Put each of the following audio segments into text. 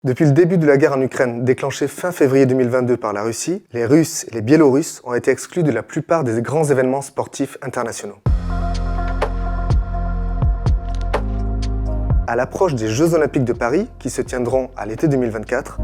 Depuis le début de la guerre en Ukraine, déclenchée fin février 2022 par la Russie, les Russes et les Biélorusses ont été exclus de la plupart des grands événements sportifs internationaux. À l'approche des Jeux Olympiques de Paris, qui se tiendront à l'été 2024,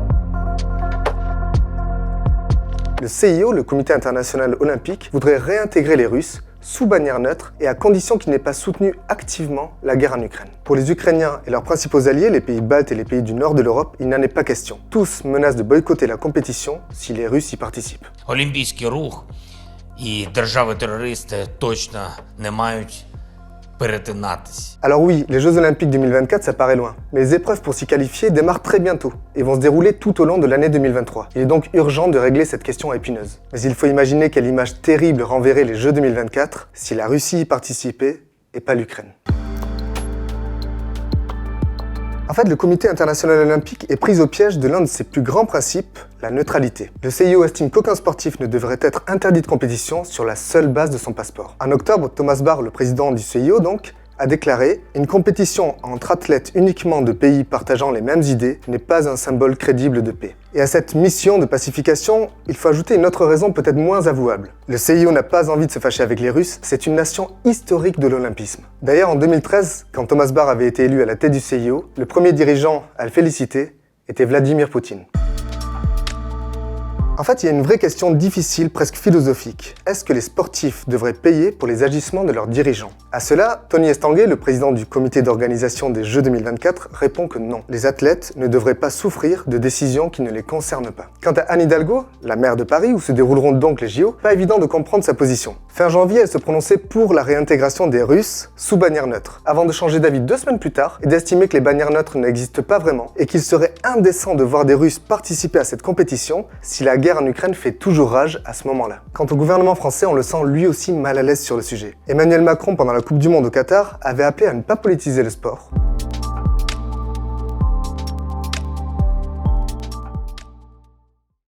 le CIO, le Comité international olympique, voudrait réintégrer les Russes sous bannière neutre et à condition qu'ils n'aient pas soutenu activement la guerre en Ukraine. Pour les Ukrainiens et leurs principaux alliés, les pays baltes et les pays du nord de l'Europe, il n'en est pas question. Tous menacent de boycotter la compétition si les Russes y participent. Олімпійський рух і держави-терористи точно не мають перетинатись. Alors oui, les Jeux Olympiques 2024, ça paraît loin, mais les épreuves pour s'y qualifier démarrent très bientôt et vont se dérouler tout au long de l'année 2023. Il est donc urgent de régler cette question épineuse. Mais il faut imaginer quelle image terrible renverrait les Jeux 2024 si la Russie y participait et pas l'Ukraine. En fait, le Comité international olympique est pris au piège de l'un de ses plus grands principes, la neutralité. Le CIO estime qu'aucun sportif ne devrait être interdit de compétition sur la seule base de son passeport. En octobre, Thomas Bach, le président du CIO donc, a déclaré « Une compétition entre athlètes uniquement de pays partageant les mêmes idées n'est pas un symbole crédible de paix ». Et à cette mission de pacification, il faut ajouter une autre raison peut-être moins avouable. Le CIO n'a pas envie de se fâcher avec les Russes, c'est une nation historique de l'olympisme. D'ailleurs, en 2013, quand Thomas Bach avait été élu à la tête du CIO, le premier dirigeant à le féliciter était Vladimir Poutine. En fait, il y a une vraie question difficile, presque philosophique. Est-ce que les sportifs devraient payer pour les agissements de leurs dirigeants? À cela, Tony Estanguet, le président du comité d'organisation des Jeux 2024, répond que non. Les athlètes ne devraient pas souffrir de décisions qui ne les concernent pas. Quant à Anne Hidalgo, la maire de Paris, où se dérouleront donc les JO, pas évident de comprendre sa position. Fin janvier, elle se prononçait pour la réintégration des Russes sous bannière neutre, avant de changer d'avis 2 semaines plus tard et d'estimer que les bannières neutres n'existent pas vraiment et qu'il serait indécent de voir des Russes participer à cette compétition si la guerre en Ukraine fait toujours rage à ce moment-là. Quant au gouvernement français, on le sent lui aussi mal à l'aise sur le sujet. Emmanuel Macron, pendant la Coupe du Monde au Qatar, avait appelé à ne pas politiser le sport.